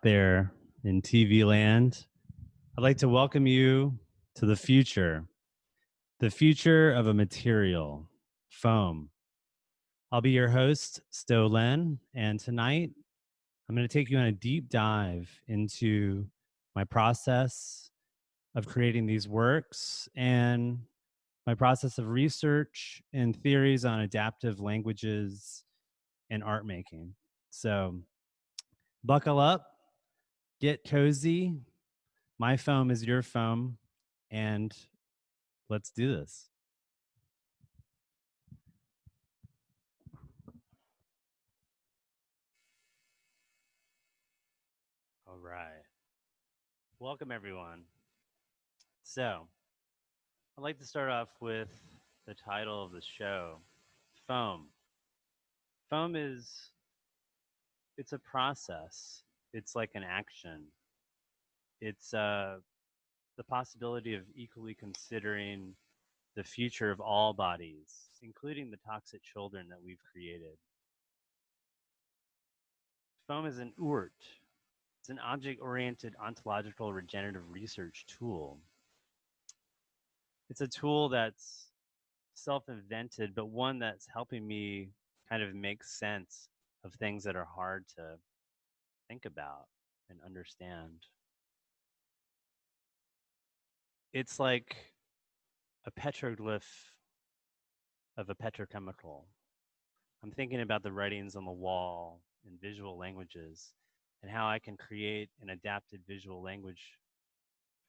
There in TV land. I'd like to welcome you to the future of a material, foam. I'll be your host, Sto, and tonight I'm going to take you on a deep dive into my process of creating these works and my process of research and theories on adaptive languages and art making. So buckle up, get cozy. My foam is your foam, and let's do this. All right. Welcome, everyone. So, I'd like to start off with the title of the show, Foam. Foam it's a process. It's like an action. It's the possibility of equally considering the future of all bodies, including the toxic children that we've created. Foam is an URT. It's an object-oriented ontological regenerative research tool. It's a tool that's self-invented, but one that's helping me kind of make sense of things that are hard to think about and understand. It's like a petroglyph of a petrochemical. I'm thinking about the writings on the wall in visual languages and how I can create an adapted visual language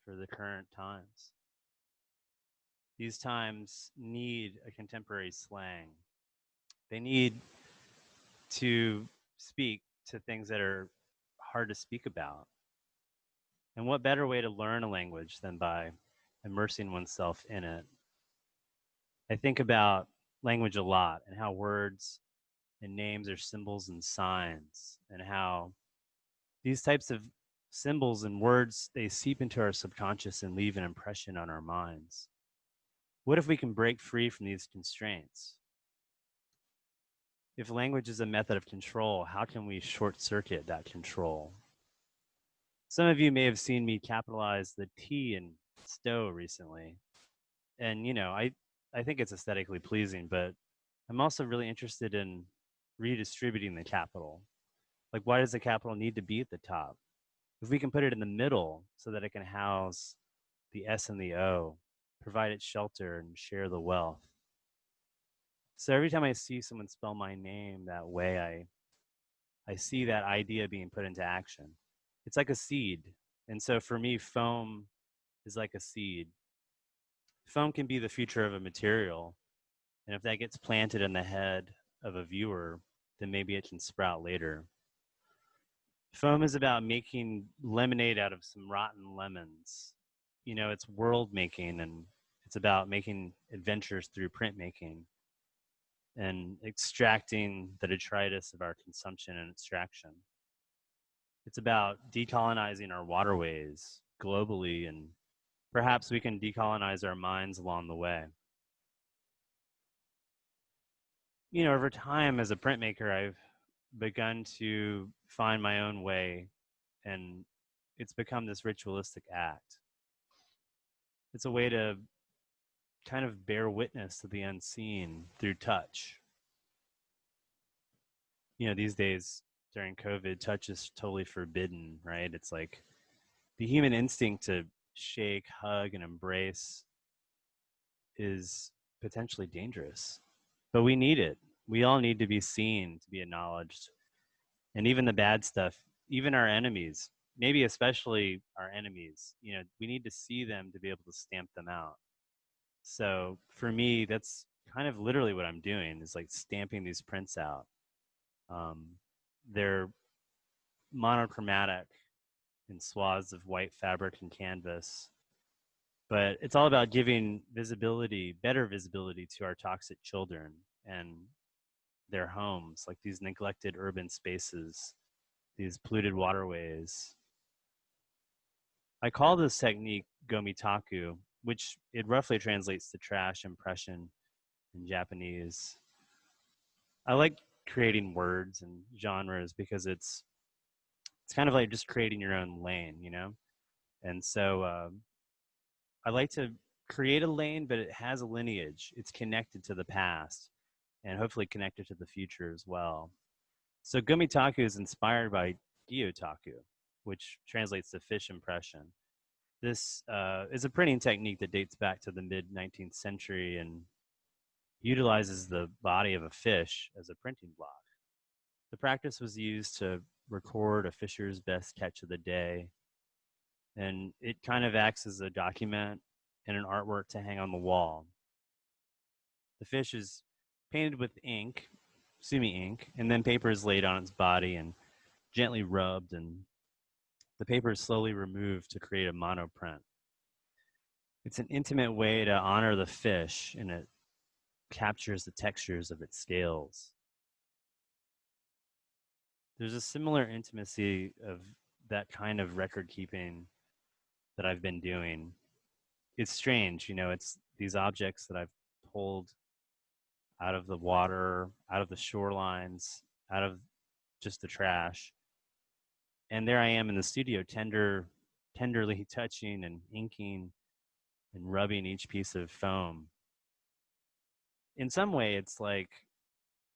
for the current times. These times need a contemporary slang. They need to speak to things that are hard to speak about. And what better way to learn a language than by immersing oneself in it? I think about language a lot and how words and names are symbols and signs, and how these types of symbols and words, they seep into our subconscious and leave an impression on our minds. What if we can break free from these constraints? If language is a method of control, how can we short circuit that control? Some of you may have seen me capitalize the T in STO recently. And, I think it's aesthetically pleasing, but I'm also really interested in redistributing the capital. Like, why does the capital need to be at the top? If we can put it in the middle so that it can house the S and the O, provide it shelter and share the wealth. So every time I see someone spell my name that way, I see that idea being put into action. It's like a seed. And so for me, foam is like a seed. Foam can be the future of a material. And if that gets planted in the head of a viewer, then maybe it can sprout later. Foam is about making lemonade out of some rotten lemons. It's world making, and it's about making adventures through printmaking and extracting the detritus of our consumption and extraction. It's about decolonizing our waterways globally, and perhaps we can decolonize our minds along the way. Over time as a printmaker, I've begun to find my own way, and it's become this ritualistic act. It's a way to kind of bear witness to the unseen through touch. These days during COVID, touch is totally forbidden, right? It's like the human instinct to shake, hug, and embrace is potentially dangerous, but we need it. We all need to be seen, to be acknowledged. And even the bad stuff, even our enemies, maybe especially our enemies, we need to see them to be able to stamp them out. So for me, that's kind of literally what I'm doing, is like stamping these prints out. They're monochromatic in swaths of white fabric and canvas, but it's all about giving visibility, better visibility, to our toxic children and their homes, like these neglected urban spaces, these polluted waterways. I call this technique gomitaku, which it roughly translates to trash impression in Japanese. I like creating words and genres because it's it's kind of like just creating your own lane, you know? And so I like to create a lane, but it has a lineage. It's connected to the past and hopefully connected to the future as well. So Gumitaku is inspired by Gyotaku, which translates to fish impression. This is a printing technique that dates back to the mid-19th century and utilizes the body of a fish as a printing block. The practice was used to record a fisher's best catch of the day, and it kind of acts as a document and an artwork to hang on the wall. The fish is painted with ink, sumi ink, and then paper is laid on its body and gently rubbed, and the paper is slowly removed to create a monoprint. It's an intimate way to honor the fish, and it captures the textures of its scales. There's a similar intimacy of that kind of record keeping that I've been doing. It's strange, you know, it's these objects that I've pulled out of the water, out of the shorelines, out of just the trash. And there I am in the studio, tenderly touching and inking and rubbing each piece of foam. In some way, it's like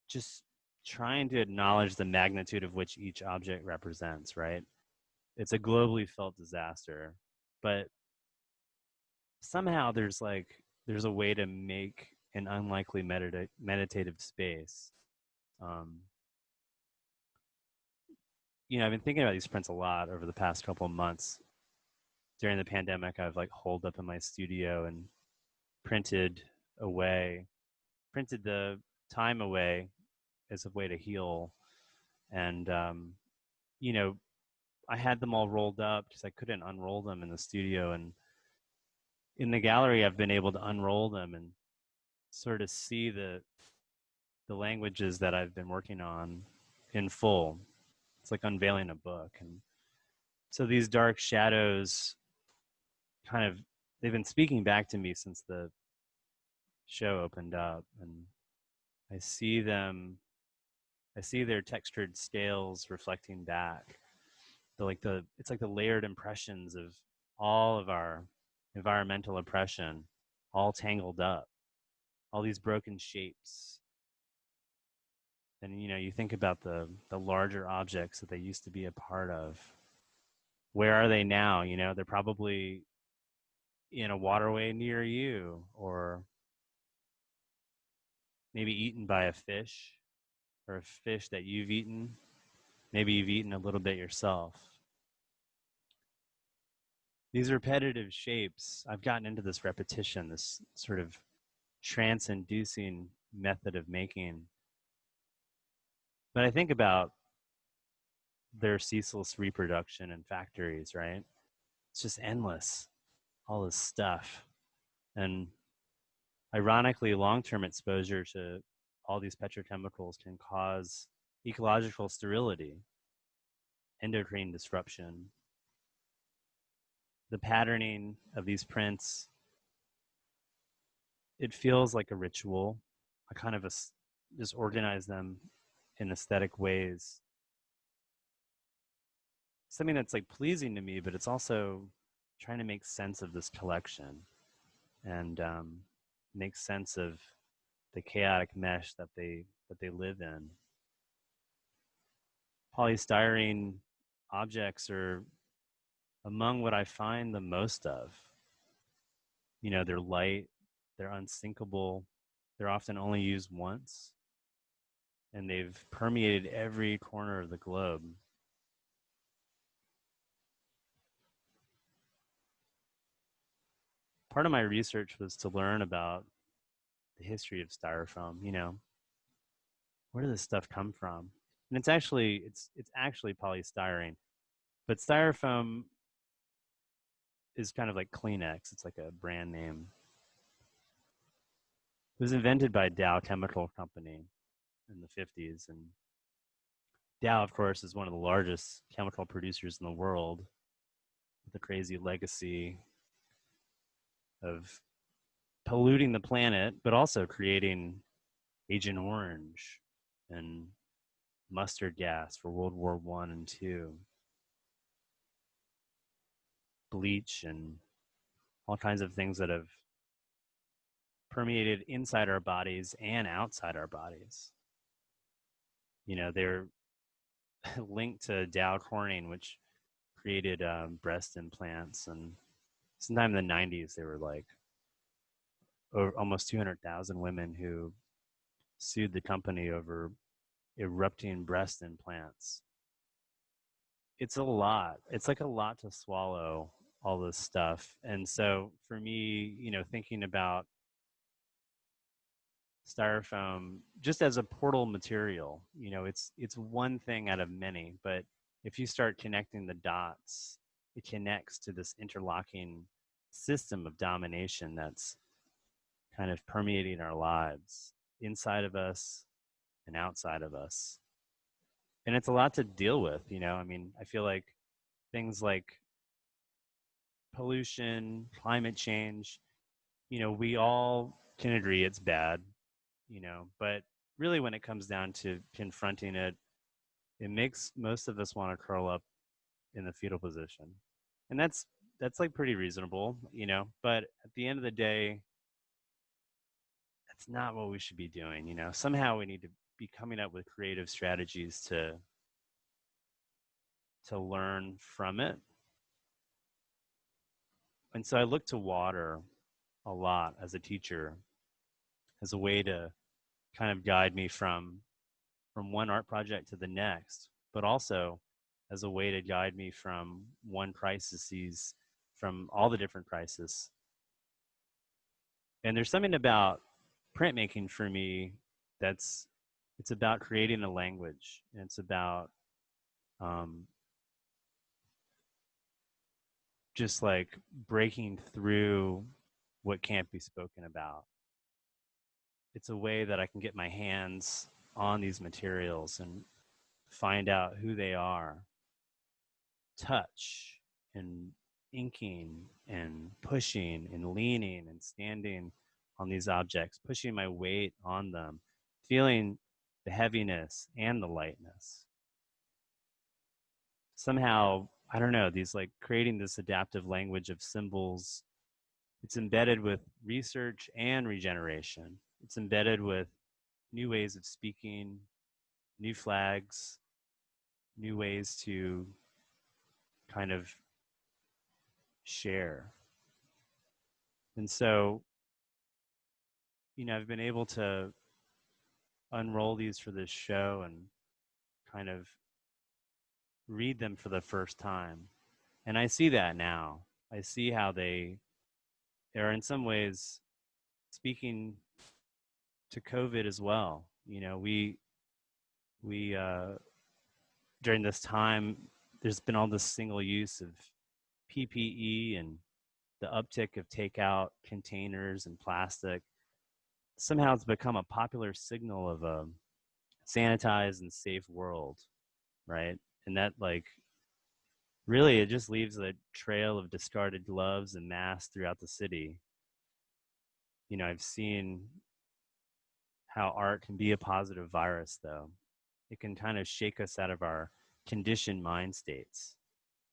just trying to acknowledge the magnitude of which each object represents, right? It's a globally felt disaster, but somehow there's a way to make an unlikely meditative space. You know, I've been thinking about these prints a lot over the past couple of months. During the pandemic, I've like holed up in my studio and printed the time away as a way to heal. And, you know, I had them all rolled up because I couldn't unroll them in the studio. And in the gallery, I've been able to unroll them and sort of see the languages that I've been working on in full. It's like unveiling a book. And so these dark shadows they've been speaking back to me since the show opened up, and I see their textured scales reflecting back. It's like the layered impressions of all of our environmental oppression, all tangled up, all these broken shapes. And you know, you think about the larger objects that they used to be a part of. Where are they now? You know, they're probably in a waterway near you, or maybe eaten by a fish, or a fish that you've eaten. Maybe you've eaten a little bit yourself. These repetitive shapes, I've gotten into this repetition, this sort of trance-inducing method of making. But I think about their ceaseless reproduction in factories, right? It's just endless, all this stuff. And ironically, long-term exposure to all these petrochemicals can cause ecological sterility, endocrine disruption. The patterning of these prints, it feels like a ritual. I kind of just organize them in aesthetic ways. Something that's like pleasing to me, but it's also trying to make sense of this collection and make sense of the chaotic mesh that they live in. Polystyrene objects are among what I find the most of. You know, they're light, they're unsinkable, they're often only used once, and they've permeated every corner of the globe. Part of my research was to learn about the history of styrofoam. You know, where did this stuff come from? And it's actually polystyrene, but styrofoam is kind of like Kleenex. It's like a brand name. It was invented by Dow Chemical Company in the 50s, and Dow, of course, is one of the largest chemical producers in the world, with a crazy legacy of polluting the planet, but also creating Agent Orange and mustard gas for World War I and II. bleach and all kinds of things that have permeated inside our bodies and outside our bodies. You know, they're linked to Dow Corning, which created breast implants. And sometime in the 90s, there were like almost 200,000 women who sued the company over erupting breast implants. It's a lot. It's like a lot to swallow, all this stuff. And so for me, you know, thinking about styrofoam just as a portal material, you know, it's one thing out of many, but if you start connecting the dots, it connects to this interlocking system of domination that's kind of permeating our lives, inside of us and outside of us. And it's a lot to deal with, you know. I mean, I feel like things like pollution, climate change, you know, we all can agree it's bad, you know, but really when it comes down to confronting it, it makes most of us want to curl up in the fetal position. And that's like pretty reasonable, you know, but at the end of the day, that's not what we should be doing, you know. Somehow we need to be coming up with creative strategies to learn from it. And so I look to water a lot as a teacher as a way to kind of guide me from one art project to the next, but also as a way to guide me from one crisis from all the different crises. And there's something about printmaking for me it's about creating a language, and it's about just like breaking through what can't be spoken about. It's a way that I can get my hands on these materials and find out who they are, touch and inking and pushing and leaning and standing on these objects, pushing my weight on them, feeling the heaviness and the lightness. Somehow, I don't know, these like creating this adaptive language of symbols, it's embedded with research and regeneration. It's embedded with new ways of speaking, new flags, new ways to kind of share. And so, you know, I've been able to unroll these for this show and kind of read them for the first time. And I see that now. I see how they are in some ways speaking to COVID as well. You know, we during this time, there's been all this single use of PPE and the uptick of takeout containers and plastic. Somehow it's become a popular signal of a sanitized and safe world, right? And that like really it just leaves a trail of discarded gloves and masks throughout the city. You know, I've seen how art can be a positive virus, though. It can kind of shake us out of our conditioned mind states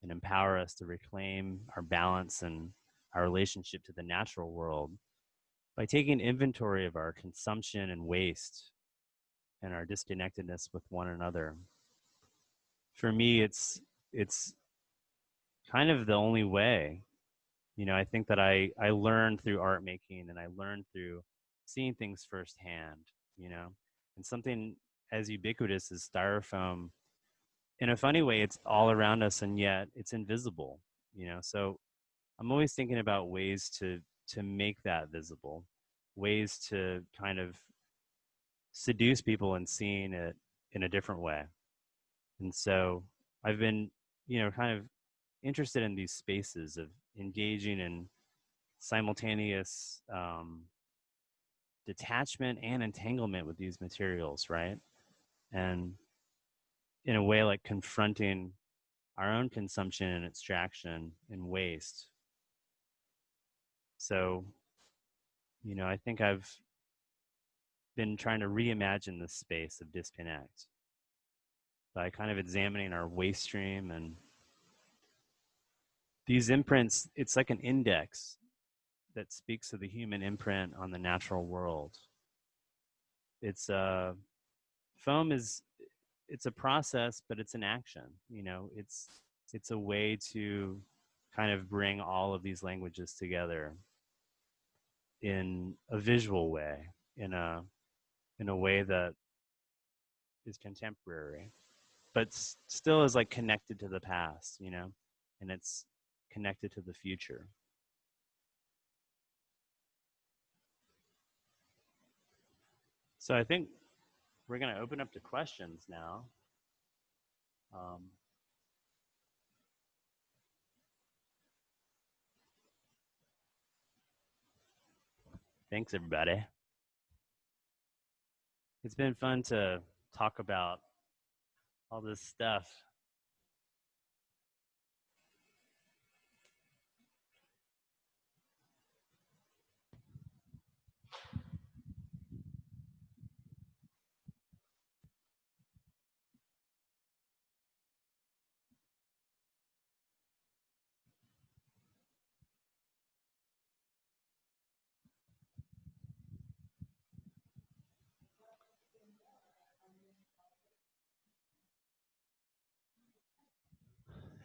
and empower us to reclaim our balance and our relationship to the natural world by taking inventory of our consumption and waste and our disconnectedness with one another. For me, it's kind of the only way. You know, I think that I learned through art making, and I learned through seeing things firsthand, you know. And something as ubiquitous as styrofoam, in a funny way, it's all around us, and yet it's invisible, you know. So I'm always thinking about ways to make that visible, ways to kind of seduce people in seeing it in a different way. And so I've been, you know, kind of interested in these spaces of engaging in simultaneous detachment and entanglement with these materials, right? And in a way, like confronting our own consumption and extraction and waste. So, you know, I think I've been trying to reimagine this space of disconnect by kind of examining our waste stream and these imprints, it's like an index that speaks of the human imprint on the natural world. It's foam is it's a process, but it's an action. You know, it's a way to kind of bring all of these languages together in a visual way, in a way that is contemporary, but still is like connected to the past, you know, and it's connected to the future. So I think we're going to open up to questions now. Thanks, everybody. It's been fun to talk about all this stuff.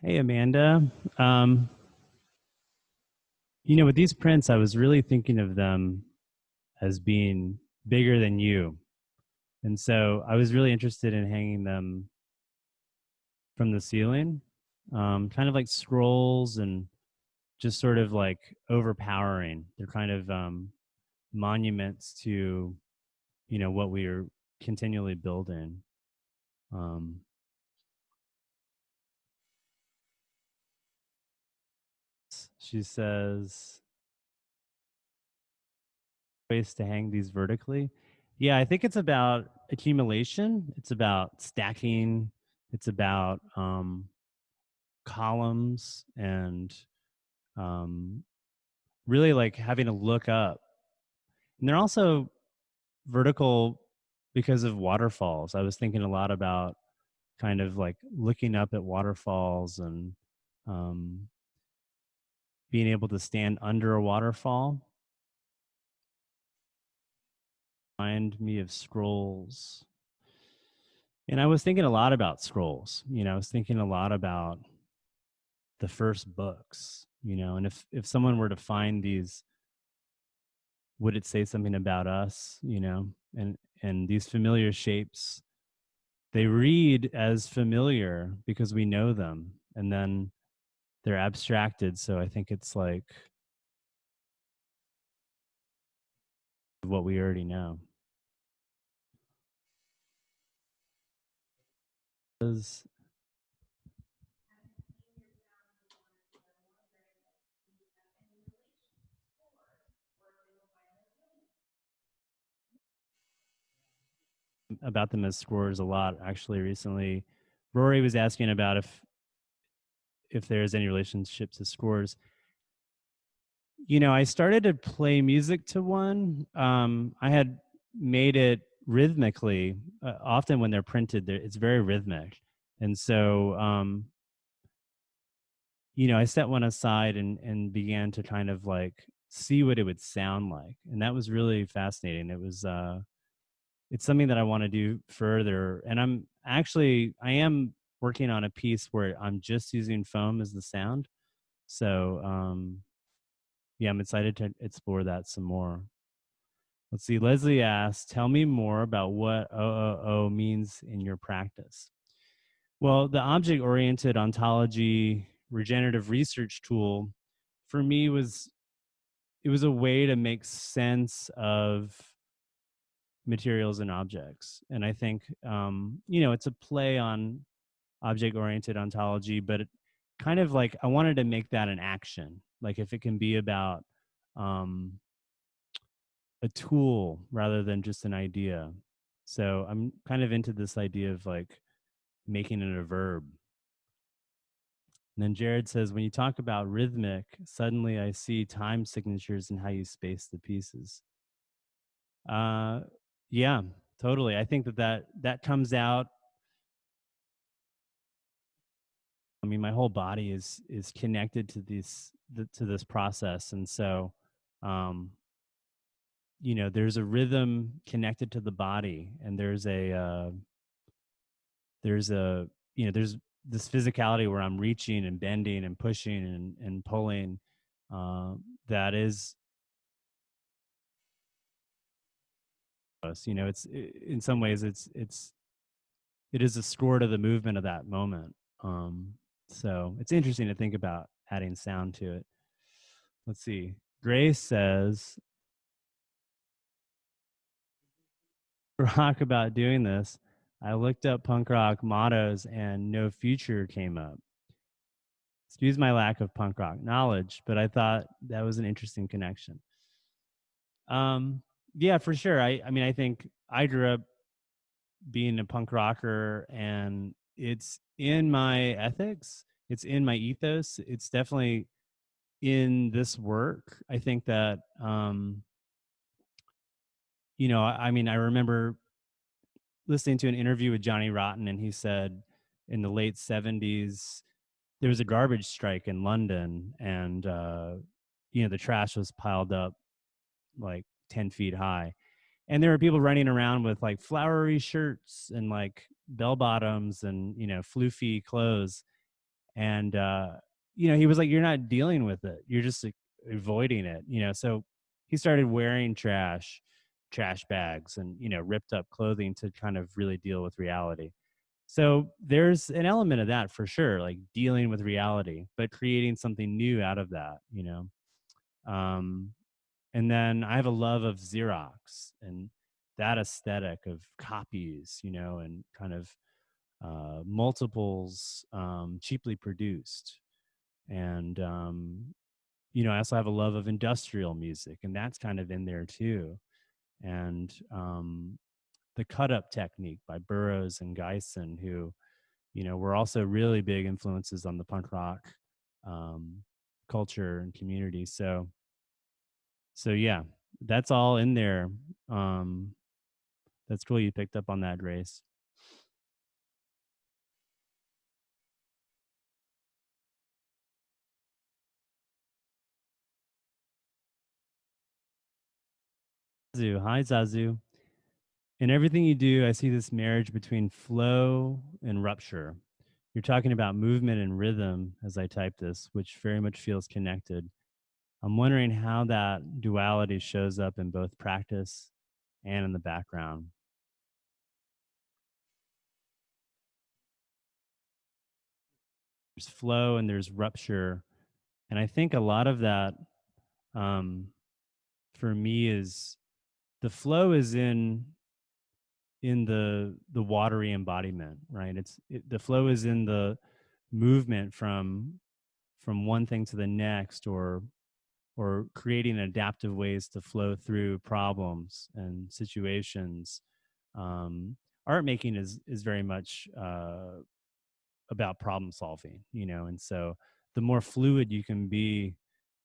Hey, Amanda. You know, with these prints, I was really thinking of them as being bigger than you. And so I was really interested in hanging them from the ceiling, kind of like scrolls and just sort of like overpowering. They're kind of monuments to, you know, what we are continually building. She says, ways to hang these vertically. Yeah, I think it's about accumulation. It's about stacking. It's about columns and really like having to look up. And they're also vertical because of waterfalls. I was thinking a lot about kind of like looking up at waterfalls and being able to stand under a waterfall. Remind me of scrolls. And I was thinking a lot about scrolls. You know, I was thinking a lot about the first books, you know, and if someone were to find these, would it say something about us, you know? And these familiar shapes, they read as familiar because we know them, and then they're abstracted. So I think it's like what we already know. About them as scores a lot actually recently. Rory was asking about if there's any relationship to scores. You know, I started to play music to one. I had made it rhythmically. Often when they're printed, it's very rhythmic, and so you know, I set one aside and began to kind of like see what it would sound like, and that was really fascinating. It was it's something that I want to do further, and I am working on a piece where I'm just using foam as the sound. So yeah, I'm excited to explore that some more. Let's see. Leslie asks, tell me more about what OOO means in your practice. Well, the object-oriented ontology regenerative research tool for me was a way to make sense of materials and objects. And I think, you know, it's a play on object-oriented ontology, but it kind of like I wanted to make that an action. Like if it can be about a tool rather than just an idea. So I'm kind of into this idea of like making it a verb. And then Jared says, when you talk about rhythmic, suddenly I see time signatures and how you space the pieces. Yeah, totally. I think that comes out I mean, my whole body is connected to this process, and so, um, there's a rhythm connected to the body, and there's there's this physicality where I'm reaching and bending and pushing and pulling. Uh, that is us. In some ways it is a score to the movement of that moment. So it's interesting to think about adding sound to it. Let's see. Grace says, rock about doing this. I looked up punk rock mottos and No Future came up. Excuse my lack of punk rock knowledge, but I thought that was an interesting connection. Yeah, for sure. I mean, I think I grew up being a punk rocker, and it's in my ethics, it's in my ethos, it's definitely in this work. I think that I mean, I remember listening to an interview with Johnny Rotten, and he said in the late 70s there was a garbage strike in London, and the trash was piled up like 10 feet high, and there were people running around with like flowery shirts and like bell bottoms and floofy clothes, and he was like, you're not dealing with it, you're just like avoiding it, so he started wearing trash bags and ripped up clothing to kind of really deal with reality. So there's an element of that for sure, like dealing with reality but creating something new out of that. um and then I have a love of Xerox and that aesthetic of copies, and kind of multiples, cheaply produced. And I also have a love of industrial music, and that's kind of in there too. And the cut up technique by Burroughs and Geisen, who were also really big influences on the punk rock um, culture and community. So yeah, that's all in there. Um, that's cool you picked up on that, Grace. Zazu, hi Zazu. In everything you do, I see this marriage between flow and rupture. You're talking about movement and rhythm as I type this, which very much feels connected. I'm wondering how that duality shows up in both practice and in the background. There's flow and there's rupture. And I think a lot of that, um, for me, is the flow is in the watery embodiment, right? The flow is in the movement from one thing to the next, or creating adaptive ways to flow through problems and situations. um, Art making is very much about problem solving, and so the more fluid you can be,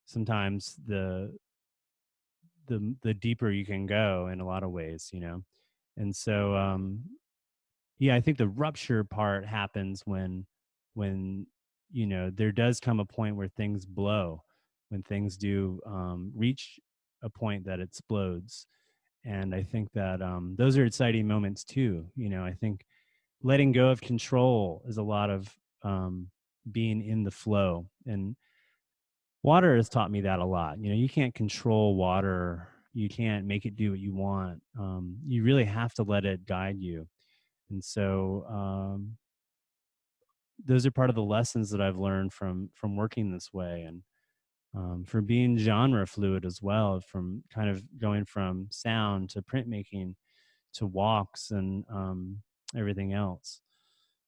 sometimes the deeper you can go in a lot of ways, and so yeah, I think the rupture part happens when there does come a point where things blow, when things do reach a point that explodes. And I think that those are exciting moments too. I think letting go of control is a lot of being in the flow. And water has taught me that a lot. You can't control water. You can't make it do what you want. You really have to let it guide you. And so those are part of the lessons that I've learned from working this way, and from being genre fluid as well, from kind of going from sound to printmaking to walks and everything else.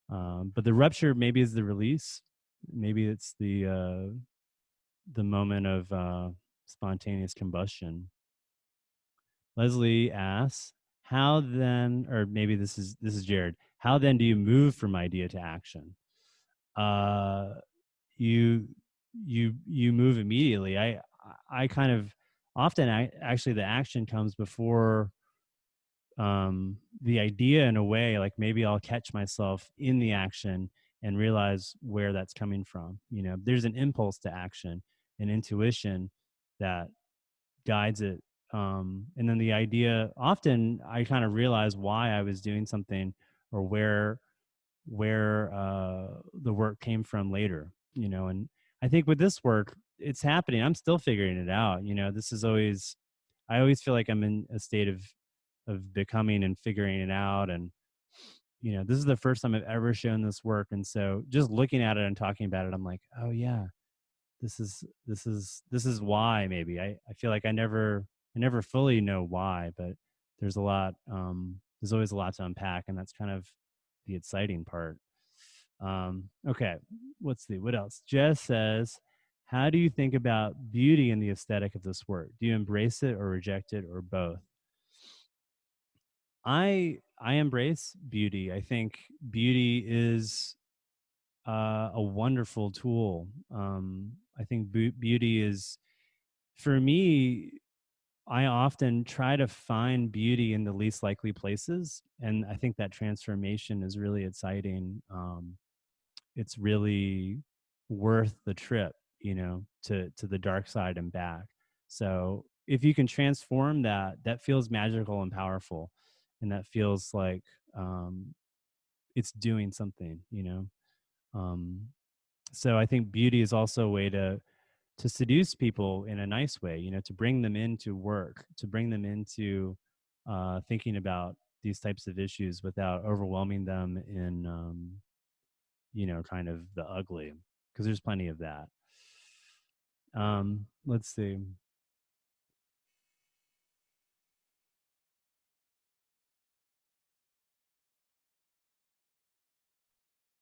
But the rupture maybe is the release. Maybe it's the moment of spontaneous combustion. Leslie asks, "How then?" Or maybe this is Jared. How then do you move from idea to action? Uh, you you move immediately. I kind of often actually the action comes before the idea, in a way. Like maybe I'll catch myself in the action and realize where that's coming from. There's an impulse to action, an intuition that guides it. And then the idea, often I kind of realize why I was doing something, or where the work came from later. And I think with this work, it's happening. I'm still figuring it out. This is always, I always feel like I'm in a state of becoming and figuring it out. And this is the first time I've ever shown this work, and so just looking at it and talking about it, I'm like, oh yeah, this is why. Maybe I feel like I never fully know why, but there's a lot. There's always a lot to unpack, and that's kind of the exciting part. Okay, let's see what else. Jess says, how do you think about beauty in the aesthetic of this work? Do you embrace it or reject it, or both? I embrace beauty. I think beauty is a wonderful tool. I think beauty is, for me, I often try to find beauty in the least likely places, and I think that transformation is really exciting. It's really worth the trip, to the dark side and back. So if you can transform that, that feels magical and powerful, and that feels like it's doing something. Um, so I think beauty is also a way to seduce people in a nice way, to bring them into work, to bring them into thinking about these types of issues without overwhelming them in kind of the ugly, because there's plenty of that. Let's see.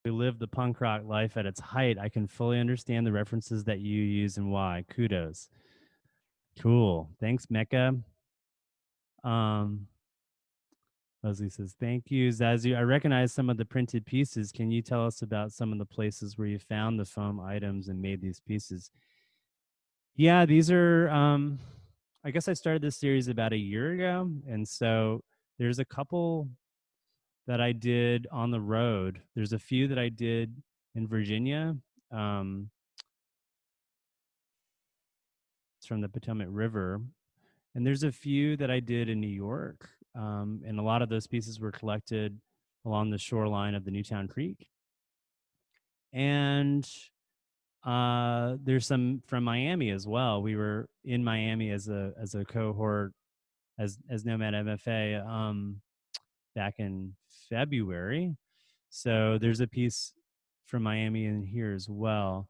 We live the punk rock life at its height. I can fully understand the references that you use and why. Kudos. Cool. Thanks, Mecca. Um, Leslie says, thank you. Zazu, I recognize some of the printed pieces. Can you tell us about some of the places where you found the foam items and made these pieces? Yeah, these are, I guess I started this series about a year ago. And so there's a couple that I did on the road. There's a few that I did in Virginia. Um, it's from the Potomac River. And there's a few that I did in New York. And a lot of those pieces were collected along the shoreline of the Newtown Creek. And there's some from Miami as well. We were in Miami as a cohort, as Nomad MFA, back in February. So there's a piece from Miami in here as well.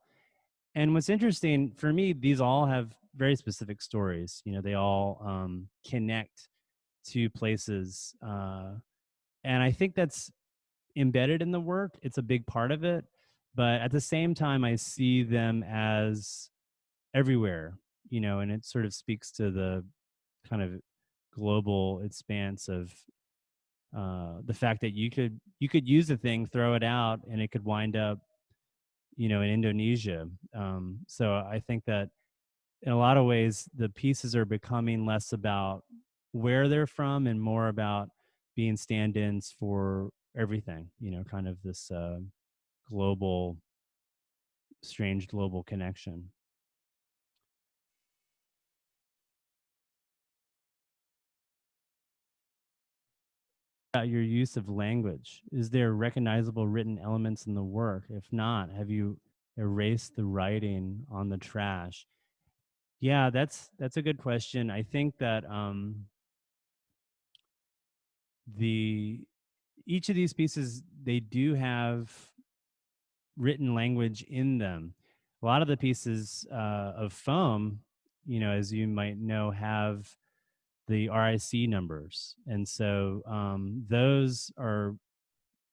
And what's interesting for me, these all have very specific stories. They all connect to places, and I think that's embedded in the work. It's a big part of it, but at the same time, I see them as everywhere. And it sort of speaks to the kind of global expanse of the fact that you could use a thing, throw it out, and it could wind up, in Indonesia. So I think that in a lot of ways, the pieces are becoming less about where they're from and more about being stand-ins for everything. Kind of this global, strange global connection. About your use of language, is there recognizable written elements in the work? If not, have you erased the writing on the trash? Yeah, that's a good question. I think that the each of these pieces, they do have written language in them. A lot of the pieces of foam, as you might know, have the RIC numbers, and so those are,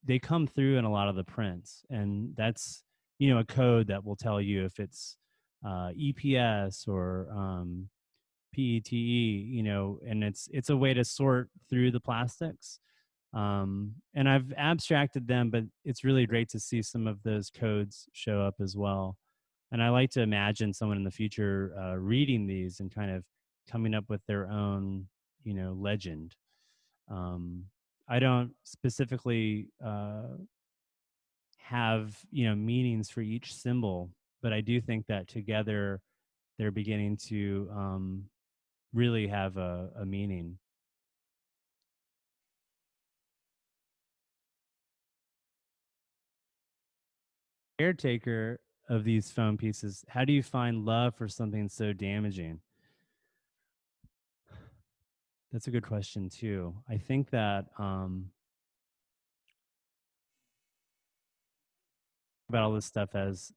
they come through in a lot of the prints, and that's a code that will tell you if it's EPS or PETE, and it's a way to sort through the plastics. And I've abstracted them, but it's really great to see some of those codes show up as well. And I like to imagine someone in the future reading these and kind of coming up with their own, legend. Um, I don't specifically have, meanings for each symbol, but I do think that together they're beginning to really have a meaning. Caretaker of these foam pieces, how do you find love for something so damaging? That's a good question too. I think that about all this stuff as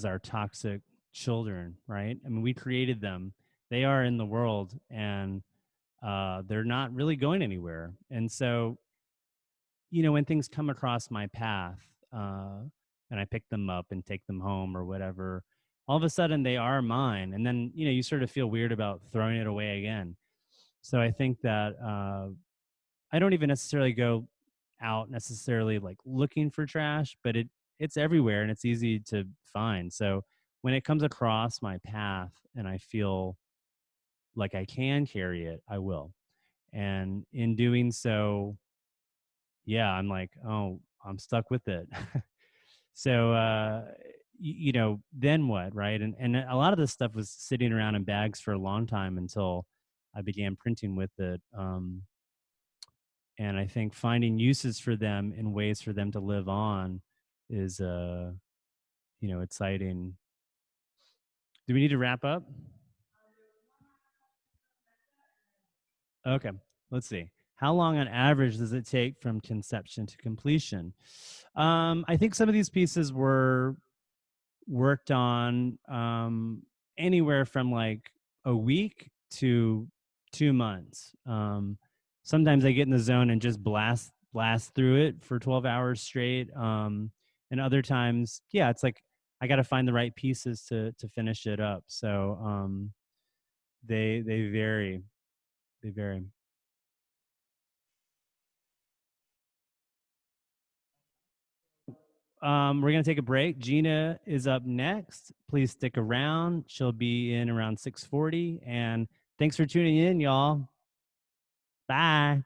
our toxic children, right? I mean, we created them. They are in the world, and they're not really going anywhere. And so, when things come across my path, and I pick them up and take them home or whatever, all of a sudden they are mine. And then, you sort of feel weird about throwing it away again. So I think that I don't even necessarily go out necessarily like looking for trash, but it's everywhere and it's easy to find. So when it comes across my path and I feel like I can carry it, I will. And in doing so, yeah, I'm like, oh, I'm stuck with it. So then what, right? And a lot of this stuff was sitting around in bags for a long time until I began printing with it. And I think finding uses for them and ways for them to live on is exciting. Do we need to wrap up? Okay, let's see. How long on average does it take from conception to completion? I think some of these pieces were worked on anywhere from like a week to 2 months. Sometimes I get in the zone and just blast through it for 12 hours straight. And other times, yeah, it's like I got to find the right pieces to finish it up. So they vary. They vary. We're gonna take a break. Gina is up next. Please stick around. She'll be in around 6:40. And thanks for tuning in, y'all. Bye.